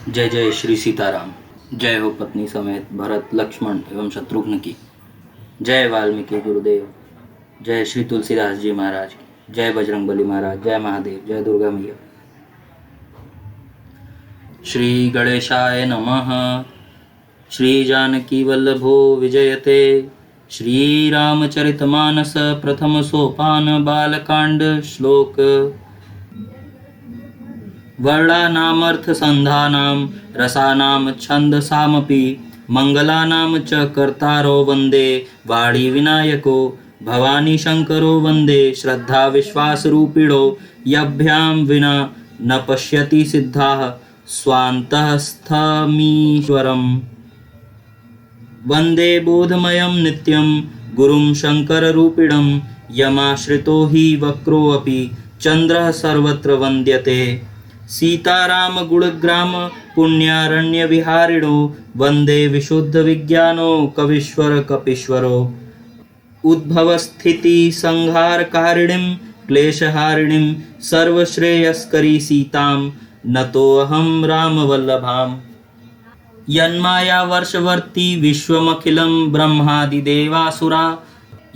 जय जय श्री सीताराम। जय हो पत्नी समेत भरत लक्ष्मण एवं शत्रुघ्न की। जय वाल्मीकि गुरुदेव। जय श्री तुलसीदास जी महाराज की। जय बजरंगबली महाराज। जय महादेव। जय दुर्गा मैया। श्री गणेशाय नमः। श्री जानकी वल्लभो विजयते। श्री रामचरितमानस प्रथम सोपान बालकांड श्लोक। वर्णानामर्थसन्धानां रसानां छन्दसामपि मङ्गलानां च कर्तारो वन्दे वाणीविनायको भवानी शङ्करो वन्दे श्रद्धा विश्वासरूपिणो यभ्यां विना न पश्यति सिद्धाः स्वान्तस्थमीश्वरम्। वन्दे बोधमयं नित्यं गुरुं शङ्कररूपिणं यमाश्रितो हि वक्रोऽपि चन्द्रः सर्वत्र वन्द्यते। सीताराम गुणग्राम पुण्यारण्य विहारिणो वन्दे विशुद्ध विज्ञानो कवीश्वर कपीश्वरो। उद्भवस्थिति संहारकारिणीं क्लेशहारिणीं सर्वश्रेयस्करी सीतां नतोऽहं रामवल्लभाम्। यन्माया वर्षवर्ती विश्वमखिलं ब्रह्मादिदेवासुरा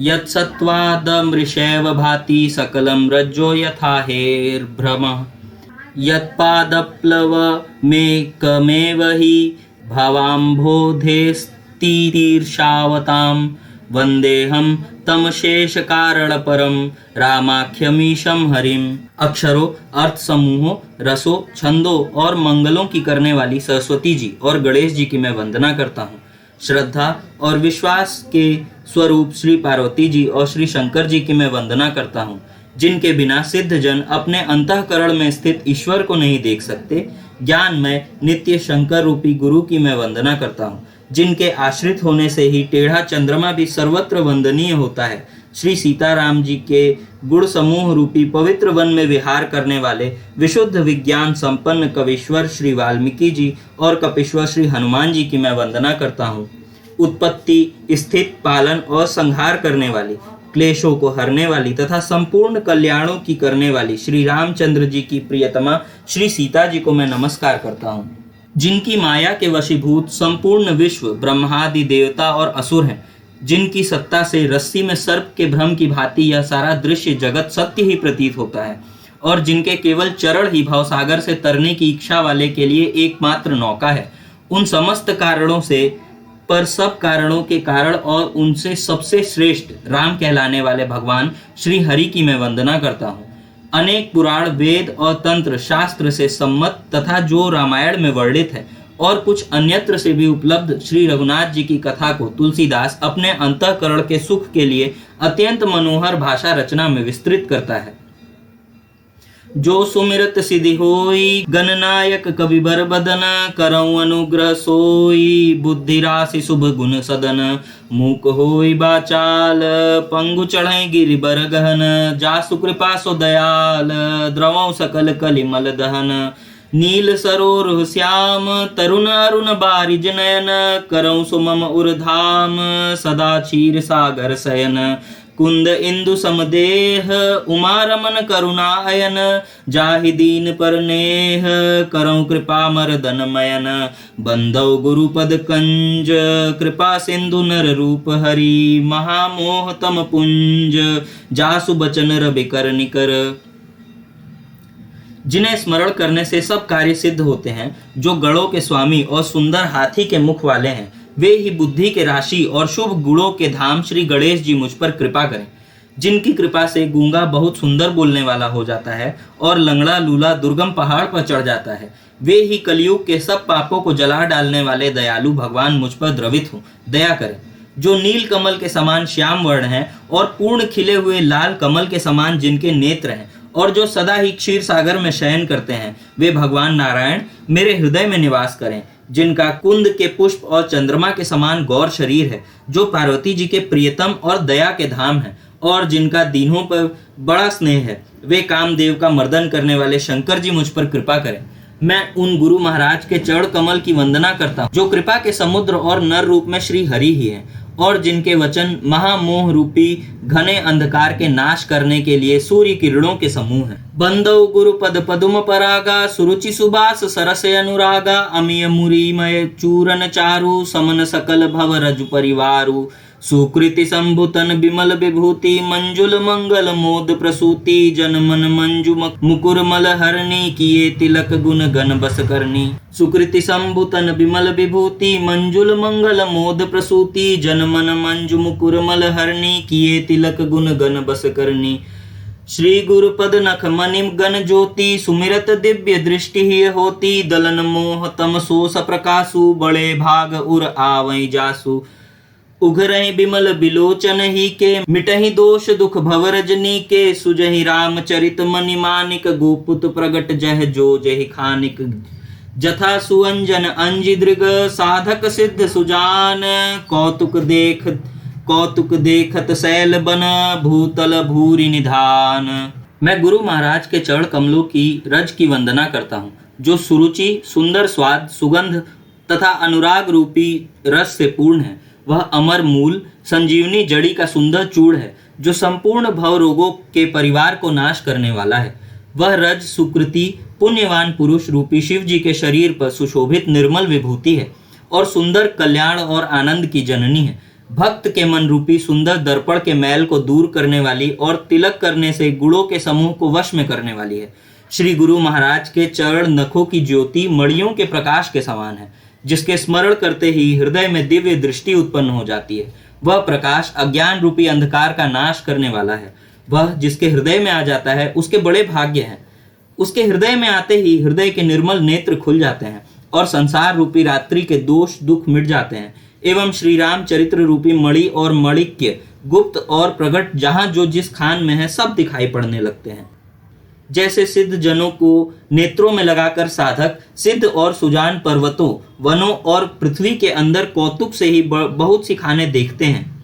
यत्सत्त्वादमृषैव भाति सकलं रज्जो यथा हेर्भ्रमः। यत्पादप्लवमेकमेव हि भवाम्भोधेस्तीर्षावतां वन्देऽहं तमशेषकारणपरं रामाख्यमीशं हरिम्। अक्षरों, अर्थ समूहों, रसों, छंदों और मंगलों की करने वाली सरस्वती जी और गणेश जी की मैं वंदना करता हूँ। श्रद्धा और विश्वास के स्वरूप श्री पार्वती जी और श्री शंकर जी की मैं वंदना करता हूँ, जिनके बिना सिद्ध जन अपने अंतःकरण में स्थित ईश्वर को नहीं देख सकते। ज्ञानमय नित्य शंकर रूपी गुरु की मैं वंदना करता हूँ, जिनके आश्रित होने से ही टेढ़ा चंद्रमा भी सर्वत्र वंदनीय होता है। श्री सीताराम जी के गुण समूह रूपी पवित्र वन में विहार करने वाले विशुद्ध विज्ञान संपन्न कवीश्वर श्री वाल्मीकि जी और कपीश्वर श्री हनुमान जी की मैं वंदना करता हूँ। उत्पत्ति, स्थित, पालन और संहार करने वाली, क्लेशों को हरने वाली तथा संपूर्ण कल्याणों की करने वाली श्री रामचंद्र जी की प्रियतमा श्री सीता जी को मैं नमस्कार करता हूँ, जिनकी माया के वशीभूत संपूर्ण विश्व ब्रह्मादि देवता और असुर हैं, जिनकी सत्ता से रस्सी में सर्प के भ्रम की भांति यह सारा दृश्य जगत सत्य ही प्रतीत होता है, और जिनके केवल चरण ही भवसागर से तरने की इच्छा वाले के लिए एकमात्र नौका है। उन समस्त कारणों से पर सब कारणों के कारण और उनसे सबसे श्रेष्ठ राम कहलाने वाले भगवान श्री हरि की मैं वंदना करता हूँ। अनेक पुराण, वेद और तंत्र शास्त्र से सम्मत तथा जो रामायण में वर्णित है और कुछ अन्यत्र से भी उपलब्ध श्री रघुनाथ जी की कथा को तुलसीदास अपने अंतःकरण के सुख के लिए अत्यंत मनोहर भाषा रचना में विस्तृत करता है। जो सुमिरत सिद्धि होई गणनायक कवि बर बदन करऊं अनुग्रह सोई बुद्धि राशि शुभ गुण सदन मूक होई बाचाल पंगु चढ़ई गिरि बर गहन जासु कृपा सो दयाल द्रवं सकल कलिमल दहन नील सरोर श्याम तरुण अरुण बारिज नयन करऊं सुमम उर्धाम सदा क्षीर सागर शयन कुंद इंदु समदेह उमा रमन करुणा अयन जाहि दीन पर नेह करऊं कृपा मर्दन मयन बंधव गुरुपद कंज कृपा सिंधु नर रूप हरि महामोह तम पुंज जासु बचन रवि कर निकर। जिन्हें स्मरण करने से सब कार्य सिद्ध होते हैं, जो गणों के स्वामी और सुंदर हाथी के मुख वाले हैं, वे ही बुद्धि के राशि और शुभ गुणों के धाम श्री गणेश जी मुझ पर कृपा करें। जिनकी कृपा से गूंगा बहुत सुंदर बोलने वाला हो जाता है और लंगड़ा लूला दुर्गम पहाड़ पर चढ़ जाता है, वे ही कलयुग के सब पापों को जला डालने वाले दयालु भगवान मुझ पर द्रवित हो दया करें। जो नील कमल के समान श्याम वर्ण हैं और पूर्ण खिले हुए लाल कमल के समान जिनके नेत्र हैं और जो सदा ही क्षीर सागर में शयन करते हैं, वे भगवान नारायण मेरे हृदय में निवास करें। जिनका कुंद के पुष्प और चंद्रमा के समान गौर शरीर है, जो पार्वती जी के प्रियतम और दया के धाम है, और जिनका दीनों पर बड़ा स्नेह है, वे कामदेव का मर्दन करने वाले शंकर जी मुझ पर कृपा करें। मैं उन गुरु महाराज के चरण कमल की वंदना करता हूँ, जो कृपा के समुद्र और नर रूप में श्री हरि ही हैं, और जिनके वचन महामोह रूपी घने अंधकार के नाश करने के लिए सूर्य किरणों के समूह हैं। बंदौ गुरुपद पदुम परागा सुरुचि सुबास सरसे अनुरागा अमिय मुरीमय चूरन चारु समन सकल भव रजु परिवारु सुकृति संभुतन विमल विभूति मंजुल मंगल मोद प्रसूति जन मन मंजु मुकुर मल हरणी किए तिलक गुण गण बस करनी। सुकृति संभुतन विमल विभूति मंजुल मंगल मोद प्रसूति जन मन मंजु मुकुर मल हरणी किए तिलक गुण गण बस करनी। श्री गुरुपद नख मणि गण ज्योति सुमिरत दिव्य दृष्टि ही होती दलन मोह तम सोस प्रकाशु बड़े भाग उर आवै जासु। उघरहि बिमल बिलोचन ही के मिटहि दोष दुख भवरजनी के सुजहि रामचरित मणि मानिक गोपुत प्रगट जह जो जहि खानिक। जथा सुअंजन अंजि दृग साधक सिद्ध सुजान कौतुक देखत शैल बन भूतल भूरि निधान। मैं गुरु महाराज के चरण कमलों की रज की वंदना करता हूँ, जो सुरुचि सुंदर स्वाद सुगंध तथा अनुराग रूपी रस से पूर्ण है। वह अमर मूल संजीवनी जड़ी का सुंदर चूड़ है, जो संपूर्ण भव रोगों के परिवार को नाश करने वाला है। वह रज सुकृति पुण्यवान पुरुष रूपी शिव जी के शरीर पर सुशोभित निर्मल विभूति है और सुंदर कल्याण और आनंद की जननी है। भक्त के मन रूपी सुंदर दर्पण के मैल को दूर करने वाली और तिलक करने से गुणों के समूह को वश में करने वाली है। श्री गुरु महाराज के चरण नखों की ज्योति मणियों के प्रकाश के समान है, जिसके स्मरण करते ही हृदय में दिव्य दृष्टि उत्पन्न हो जाती है। वह प्रकाश अज्ञान रूपी अंधकार का नाश करने वाला है। वह जिसके हृदय में आ जाता है उसके बड़े भाग्य हैं। उसके हृदय में आते ही हृदय के निर्मल नेत्र खुल जाते हैं और संसार रूपी रात्रि के दोष दुख मिट जाते हैं एवं श्री राम चरित्र रूपी मणि और मणिक्य गुप्त और प्रगट जहां जो जिस खान में है सब दिखाई पड़ने लगते हैं। जैसे सिद्ध जनों को नेत्रों में लगाकर साधक सिद्ध और सुजान पर्वतों वनों और पृथ्वी के अंदर कौतुक से ही बहुत सी खाने देखते हैं।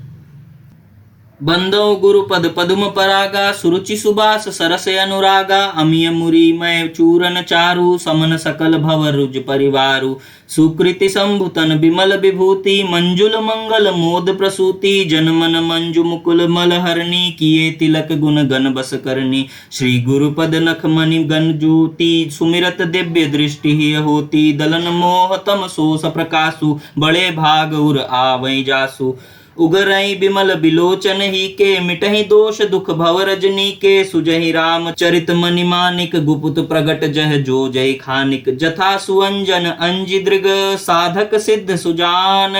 बंदौ गुरुपद पदुम परागा सुरुचि सुबास सरसे अनुरागा अमिय मुरी मय चूरन चारु समन सकल भव रुज परिवारु सुकृति संभुतन विमल विभूति मंजुल मंगल मोद प्रसूति जन मन मंजु मुकुल मल हरणी किए तिलक गुण गण बस करनी। श्री गुरुपद नख मणि गण ज्योति सुमिरत दिव्य दृष्टि ही होती दलन मोह तम सोस प्रकाशु बड़े भाग उर आवै जासु। उगरई बिमल बिलोचन ही के मिटहि दोष दुख भव रजनी के सुजहि राम चरित मणि मानिक गुपुत प्रगट जह जो जय खानिक। जथा सुअंजन अंजि दृग साधक सिद्ध सुजान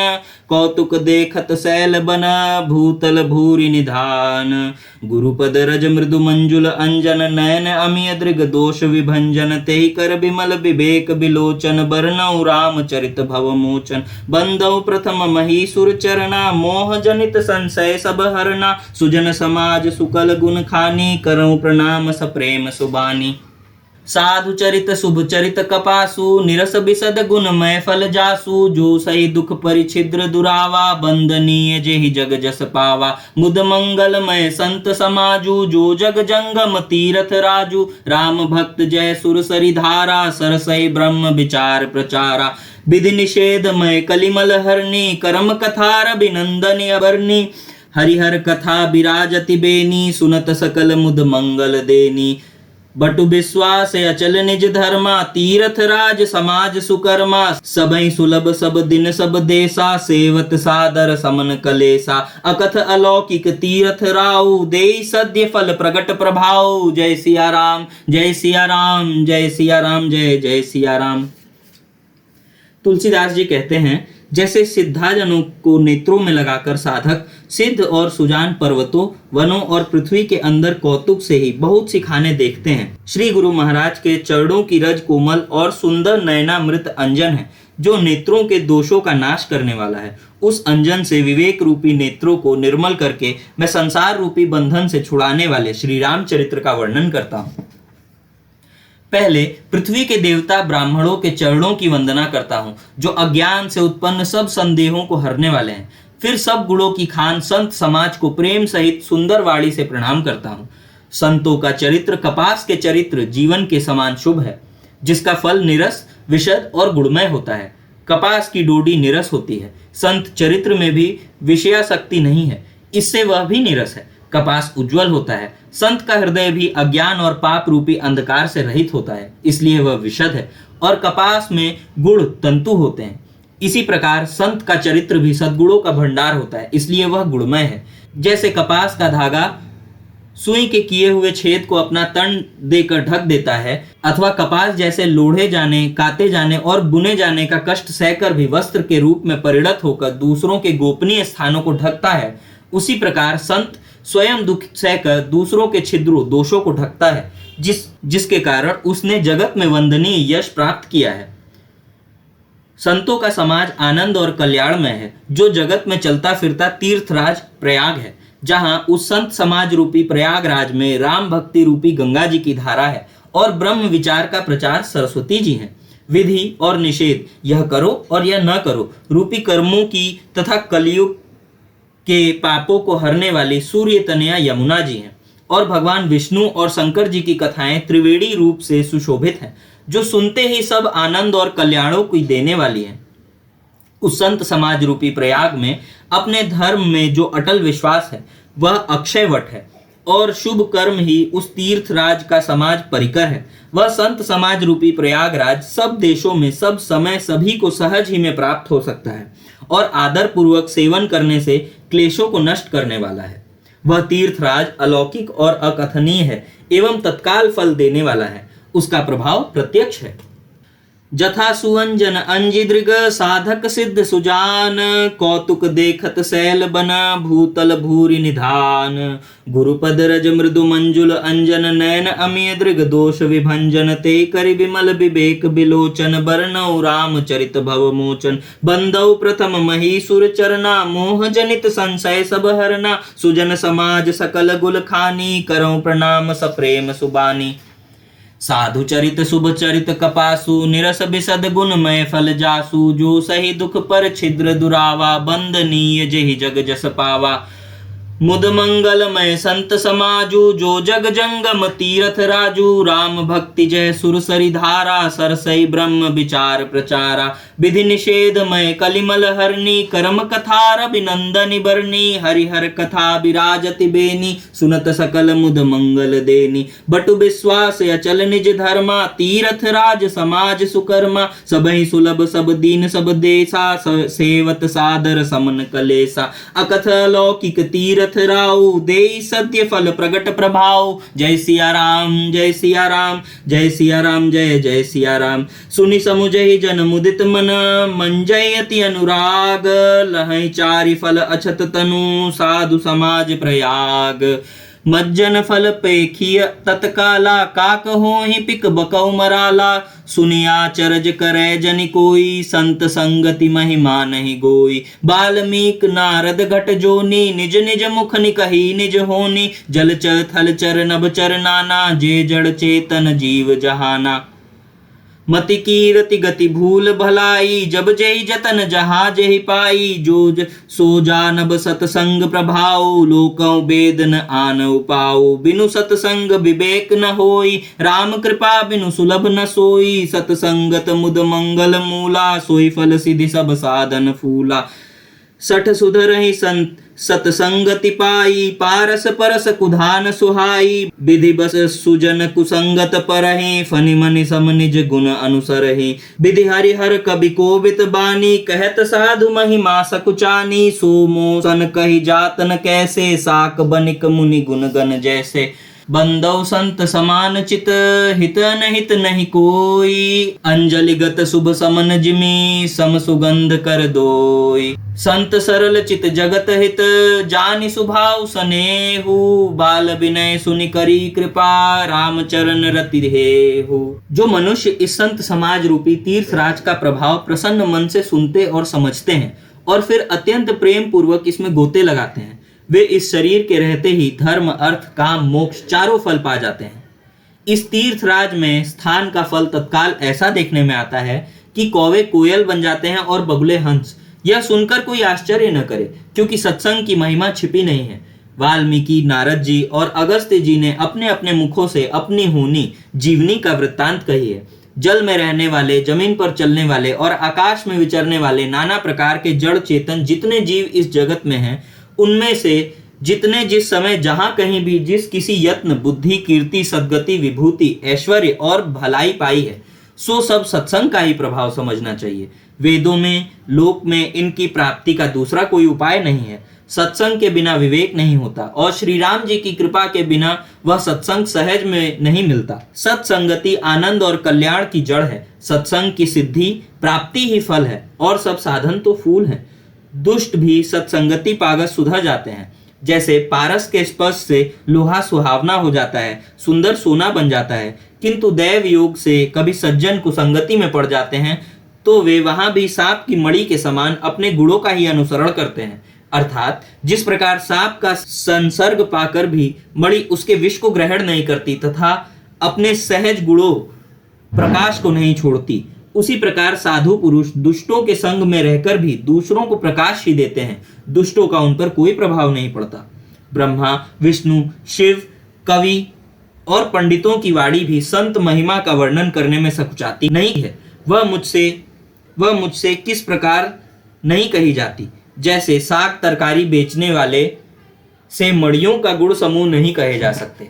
कौतुक देखत शैल बन भूतल भूरि निधान। गुरुपद रज मृदु मंजुल अंजन नयन अमिय दृग दोष विभंजन तेहि कर बिमल विवेक बिलोचन बरनौ राम चरित भव मोचन। बंदौ प्रथम महीसुर चरणा मोह जनित संशय सब हरना सुजन समाज सुकल गुण खानी करऊं प्रणाम सप्रेम सुबानी। साधु चरित शुभ चरित कपासु निरस बिसद गुणमय फल जासु जो सही दुख परिछिद्र दुरावा बंदनीय जेहि जग जस पावा। मुद मंगलमय संत समाजु जो जग जंगम तीरथ राजु राम भक्त जय सुर सरि धारा सरसई ब्रह्म विचार प्रचारा। विधि निषेधमय कलिमल हरणी करम कथार अभिनंदन अबरनी हरिहर कथा विराजति बेनी सुनत सकल मुद मंगल देनी। बटु विश्वास अचल निज धर्मा तीरथ राज समाज सुकर्मा सबई सुलभ सब दिन सब देसा सेवत सादर समन कलेसा। अकथ अलौकिक तीरथ राउ देई सद्य फल प्रगट प्रभाव। जय सिया राम जय सिया राम जय सिया राम जय जय सिया राम। तुलसीदास जी कहते हैं, जैसे सिद्धाजनों को नेत्रों में लगाकर साधक सिद्ध और सुजान पर्वतों वनों और पृथ्वी के अंदर कौतुक से ही बहुत सी खाने देखते हैं। श्री गुरु महाराज के चरणों की रज कोमल और सुंदर नयनामृत अंजन है, जो नेत्रों के दोषों का नाश करने वाला है। उस अंजन से विवेक रूपी नेत्रों को निर्मल करके मैं संसार रूपी बंधन से छुड़ाने वाले श्री रामचरित्र का वर्णन करता हूँ। पहले पृथ्वी के देवता ब्राह्मणों के चरणों की वंदना करता हूँ, जो अज्ञान से उत्पन्न सब संदेहों को हरने वाले हैं। फिर सब गुणों की खान संत समाज को प्रेम सहित सुंदर वाणी से प्रणाम करता हूँ। संतों का चरित्र कपास के चरित्र जीवन के समान शुभ है, जिसका फल निरस विशद और गुणमय होता है। कपास की डोडी निरस होती है। संत चरित्र में भी विषयासक्ति नहीं है, इससे वह भी निरस है। कपास उज्जवल होता है। संत का हृदय भी अज्ञान और पाप रूपी अंधकार से रहित होता है, इसलिए वह विशद है। और कपास में गुण तंतु होते हैं। इसी प्रकार संत का चरित्र भी सद्गुणों का भंडार होता है, इसलिए वह गुणमय है। जैसे कपास का धागा सुई के किए हुए छेद को अपना तन देकर ढक देता है, अथवा कपास जैसे लोढ़े जाने, काते जाने और बुने जाने का कष्ट सहकर भी वस्त्र के रूप में परिणत होकर दूसरों के गोपनीय स्थानों को ढकता है, उसी प्रकार संत स्वयं दुख सहकर दूसरों के छिद्रों दोषों को ढकता है, जिसके कारण उसने जगत में वंदनीय यश प्राप्त किया है। संतों का समाज आनंद और कल्याणमय है, जो जगत में चलता फिरता तीर्थराज प्रयाग है, जहां उस संत समाज रूपी प्रयागराज में राम भक्ति रूपी गंगा जी की धारा है और ब्रह्म विचार का प्रचार सरस्वती जी हैं। विधि और निषेध, यह करो और यह न करो रूपी कर्मों की तथा कलयुग के पापों को हरने वाली सूर्य तनया यमुना जी हैं। और भगवान विष्णु और शंकर जी की कथाएं त्रिवेणी रूप से सुशोभित हैं, जो सुनते ही सब आनंद और कल्याणों को देने वाली हैं। उस संत समाज रूपी प्रयाग में अपने धर्म में जो अटल विश्वास है वह अक्षय वट है, और शुभ कर्म ही उस तीर्थराज का समाज परिकर है। वह संत समाज रूपी प्रयागराज सब देशों में सब समय सभी को सहज ही में प्राप्त हो सकता है, और आदर पूर्वक सेवन करने से क्लेशों को नष्ट करने वाला है। वह तीर्थराज अलौकिक और अकथनीय है एवं तत्काल फल देने वाला है। उसका प्रभाव प्रत्यक्ष है। जथा सुअंजन अंजिदृग साधक सिद्ध सुजान, कौतुक देखत सैल बना भूतल भूरि निधान। गुरुपद रज मृदु मंजुल अंजन नयन अमिय दृग दोष विभंजन, ते करि विमल विवेक बिलोचन। बरनौ राम चरित भव मोचन, बंदौ प्रथम महीसुर चरना। मोह जनित संशय सब हरना, सुजन समाज सकल गुल खानी। करौ प्रणाम सप्रेम सुबानी। साधु चरित शुभ चरित कपासु, निरस बिसद गुणमय फल जासु। जो सही दुख पर छिद्र दुरावा, बंदनीय जेहि जग जस पावा। मुद मंगलमय संत समाजु, जो जग जंगम तीरथ राजू। राम भक्ति जय सुरसरी धारा, सरसई ब्रह्म विचार प्रचारा। विधि निषेधमय कलिमल हरनी, कर्म कथार अभिनंदनि बरनी। हरिहर कथा विराजति बेनी, सुनत सकल मुद मंगल देनी। बटु विश्वास अचल निज धर्मा, तीरथ राज समाज सुकर्मा। सबहि सुलभ सब दीन सब देसा, सेवत सादर समन कलेसा। अकथ लौकिक तीरथ राव, देई सत्य फल प्रगट प्रभाव। जय सिया राम जय सिया राम, जय सिया राम जय जय सिया राम। सुनि समुझहि जन मुदित मन, मंजयति अनुराग। लहै चारि फल अछत तनु, साधु समाज प्रयाग। मज्जन फल पेखिय तत्काला, काक होहि पिक बकौ मराला। सुनिया चरज करे जनि कोई, संत संगति महिमा नहीं गोई। बाल्मीक नारद घट जोनी, निज निज मुख निकहि निज होनी। जल चर थल चर नभ चर नाना, जे जड़ चेतन जीव जहाना। मति कीरति गति भूल भलाई, जब जेहि जतन जहाँ जेहि पाई। जो सो जानब सतसंग प्रभाव, लोकौ वेद न आन उपाऊ। बिनु सतसंग विवेक न होई, राम कृपा बिनु सुलभ न सोई। सतसंगत मुद मंगल मूला, सोई फल सिद्धि सब साधन फूला। सठ सुधरहि संत सतसंगति पाई, पारस परस कुधान सुहाई। विधि बस सुजन कुसंगत परहि, फनि मनि सम निज गुण अनुसरहि। विधि हरिहर कवि कोवित बानी, कहत साधु महिमा सकुचानी। सो मोसन कहि जातन कैसे, साक बनिक मुनि गुण गण जैसे। बंदौ संत समान चित, हित अनहित नहीं कोई। अंजलिगत शुभ समन जिमि, सम सुगंध कर दोई। संत सरल चित जगत हित, जानि सुभाव सनेहु। बाल विनय सुनि करी कृपा, राम चरण रति हेहु। जो मनुष्य इस संत समाज रूपी तीर्थराज का प्रभाव प्रसन्न मन से सुनते और समझते हैं, और फिर अत्यंत प्रेम पूर्वक इसमें गोते लगाते हैं, वे इस शरीर के रहते ही धर्म अर्थ काम मोक्ष चारों फल पा जाते हैं। इस तीर्थराज में स्थान का फल तत्काल ऐसा देखने में आता है कि कौवे कोयल बन जाते हैं और बगुले हंस। यह सुनकर कोई आश्चर्य न करे, क्योंकि सत्संग की महिमा छिपी नहीं है। वाल्मीकि, नारद जी और अगस्त्य जी ने अपने अपने मुखों से अपनी होनी जीवनी का वृत्तांत कही है। जल में रहने वाले, जमीन पर चलने वाले और आकाश में विचरने वाले नाना प्रकार के जड़ चेतन जितने जीव इस जगत में हैं, उनमें से जितने जिस समय जहां कहीं भी जिस किसी यत्न, बुद्धि, कीर्ति, सद्गति, विभूति, ऐश्वर्य और भलाई पाई है, सो सब सत्संग का ही प्रभाव समझना चाहिए। वेदों में, लोक में इनकी प्राप्ति का दूसरा कोई उपाय नहीं है। सत्संग के बिना विवेक नहीं होता और श्री राम जी की कृपा के बिना वह सत्संग सहज में नहीं मिलता। सत्संगति आनंद और कल्याण की जड़ है। सत्संग की सिद्धि प्राप्ति ही फल है और सब साधन तो फूल हैं। दुष्ट भी सत्संगति पाकर सुधर जाते हैं। जैसे पारस के स्पर्श से लोहा सुहावना हो जाता है, सुंदर सोना बन जाता है, किंतु दैव योग से कभी सज्जन कुसंगति में पड़ जाते हैं तो वे वहां भी सांप की मणि के समान अपने गुणों का ही अनुसरण करते हैं। अर्थात जिस प्रकार सांप का संसर्ग पाकर भी मणि उसके विष को ग्रहण नहीं करती तथा अपने सहज गुणों प्रकाश को नहीं छोड़ती, उसी प्रकार साधु पुरुष दुष्टों के संग में रहकर भी दूसरों को प्रकाश ही देते हैं। दुष्टों का उन पर कोई प्रभाव नहीं पड़ता। ब्रह्मा, विष्णु, शिव, कवि और पंडितों की वाणी भी संत महिमा का वर्णन करने में सकुचाती नहीं है। वह मुझसे किस प्रकार नहीं कही जाती। जैसे साग तरकारी बेचने वाले से मड़ियों का गुण समूह नहीं कहे जा सकते।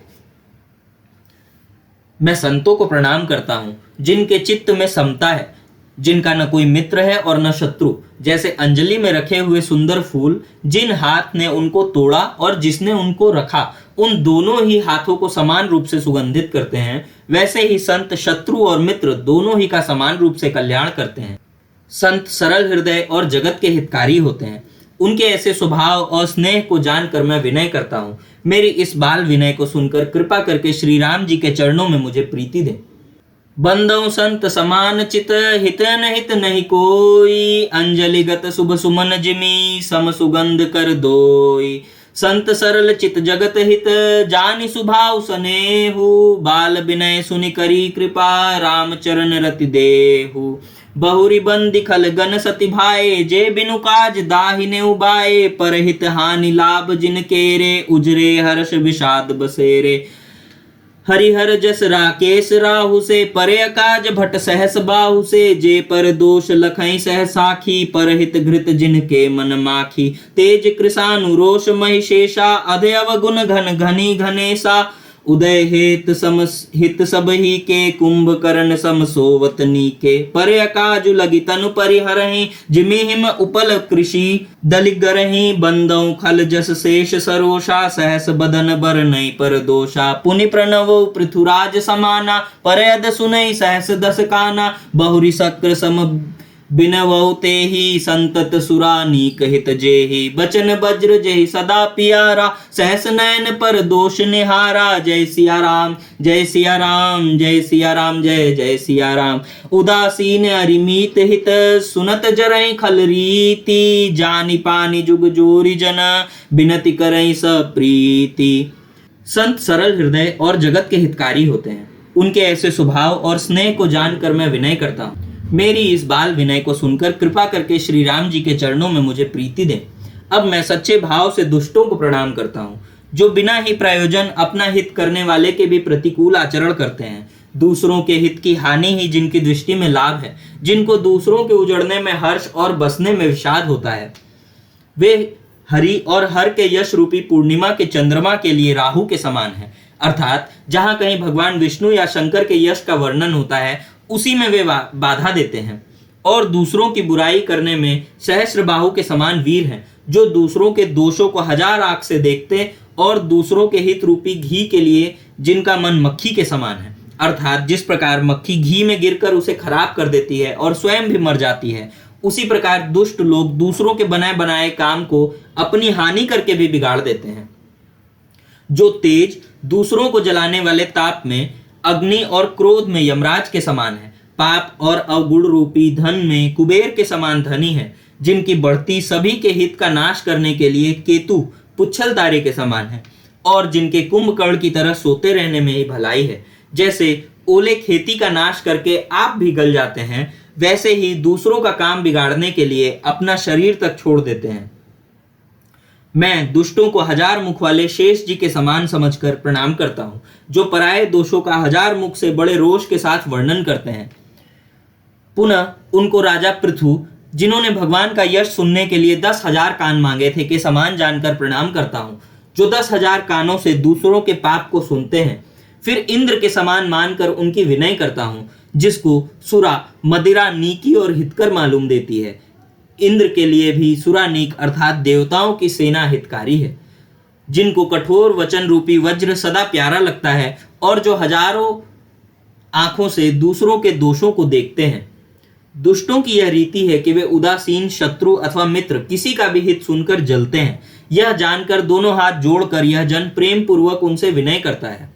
मैं संतों को प्रणाम करता हूं जिनके चित्त में समता है, जिनका न कोई मित्र है और न शत्रु। जैसे अंजलि में रखे हुए सुंदर फूल, जिन हाथ ने उनको तोड़ा और जिसने उनको रखा, उन दोनों ही हाथों को समान रूप से सुगंधित करते हैं, वैसे ही संत शत्रु और मित्र दोनों ही का समान रूप से कल्याण करते हैं। संत सरल हृदय और जगत के हितकारी होते हैं। उनके ऐसे स्वभाव और स्नेह को जानकर मैं विनय करता हूँ। मेरी इस बाल विनय को सुनकर कृपा करके श्री राम जी के चरणों में मुझे प्रीति दे। बंदौ संत समान चित, हित न हित नहीं कोई, अंजलिगत शुभ सुमन जिमी, सम सुगंध कर दोई। संत सरल चित जगत हित, जानि सुभाव सनेहु, बाल विनय सुनि करी कृपा, राम चरण रति देहु। बहुरी बंदी खल गन सति भाए, जे बिनु काज दाहिने उबाए, परहित हानि लाभ जिन केरे, उजरे हर्ष विषाद बसेरे। हरिहर जस राकेश राहु से, परे अकाज भट सहस बाहु से, जे पर दोष लखई सह साखी, परहित घृत जिनके मन माखी। तेज कृषानु रोष महिषेषा, अधे अवगुण घन घनी घनेसा, उदय हित सब ही के, कुंभकर्ण सम सोवतनी के। परे अकाजु लगी तनु परिहरहि, जिमि हिम उपल कृषि दलिगरहि। बंदौ खल जस शेष सरोषा, सहस बदन बरनई पर दोषा। पुनि प्रणवो पृथुराज समाना, परयद सुनई सहस दस काना। बहुरी शक्र सम बिनवौ तेहि, संतत सुरानीक हित जेहि। बचन वज्र जेहि सदा पियारा, सहस नयन पर दोष निहारा। जय सिया राम, जय सिया राम, जय सिया राम, जय जय सिया राम। उदासीन अरिमीत हित, सुनत जरई खल रीति। जानि पानी जुग जोरी जन, बिनति करई सप्रीति। संत सरल हृदय और जगत के हितकारी होते हैं। उनके ऐसे स्वभाव और स्नेह को जानकर मैं विनय करता हूँ। मेरी इस बाल विनय को सुनकर कृपा करके श्री राम जी के चरणों में मुझे प्रीति दें। अब मैं सच्चे भाव से दुष्टों को प्रणाम करता हूँ, जो बिना ही प्रयोजन अपना हित करने वाले के भी प्रतिकूल आचरण करते हैं। दूसरों के हित की हानि ही जिनकी दृष्टि में लाभ है, जिनको दूसरों के उजड़ने में हर्ष और बसने में विषाद होता है, वे हरि और हर के यश रूपी पूर्णिमा के चंद्रमा के लिए राहु के समान है। अर्थात जहां कहीं भगवान विष्णु या शंकर के यश का वर्णन होता है, उसी में वे बाधा देते हैं। और दूसरों की बुराई करने में सहस्र बाहु के समान वीर हैं, जो दूसरों के दोषों को हजार आंख से देखते और दूसरों के हित रूपी घी के लिए जिनका मन मक्खी के समान है। अर्थात जिस प्रकार मक्खी घी में गिरकर उसे खराब कर देती है और स्वयं भी मर जाती है, उसी प्रकार दुष्ट लोग दूसरों के बनाए बनाए काम को अपनी हानि करके भी बिगाड़ देते हैं। जो तेज दूसरों को जलाने वाले ताप में, अग्नि और क्रोध में यमराज के समान है, पाप और अवगुण रूपी धन में कुबेर के समान धनी है, जिनकी बढ़ती सभी के हित का नाश करने के लिए केतु पुच्छल तारे के समान है, और जिनके कुंभकर्ण की तरह सोते रहने में ही भलाई है। जैसे ओले खेती का नाश करके आप भी गल जाते हैं, वैसे ही दूसरों का काम बिगाड़ने के लिए अपना शरीर तक छोड़ देते हैं। मैं दुष्टों को हजार मुख वाले शेष जी के समान समझकर प्रणाम करता हूँ, जो पराये दोषों का हजार मुख से बड़े रोष के साथ वर्णन करते हैं। पुनः उनको राजा पृथु, जिन्होंने भगवान का यश सुनने के लिए 10,000 कान मांगे थे, के समान जानकर प्रणाम करता हूँ, जो 10,000 कानों से दूसरों के पाप को सुनते हैं। फिर इंद्र के समान मानकर उनकी विनय करता हूँ, जिसको सुरा मदिरा नीकी और हितकर मालूम देती है। इंद्र के लिए भी सुरा नीक अर्थात देवताओं की सेना हितकारी है, जिनको कठोर वचन रूपी वज्र सदा प्यारा लगता है और जो हजारों आंखों से दूसरों के दोषों को देखते हैं। दुष्टों की यह रीति है कि वे उदासीन, शत्रु अथवा मित्र किसी का भी हित सुनकर जलते हैं। यह जानकर दोनों हाथ जोड़कर यह जन प्रेम पूर्वक उनसे विनय करता है।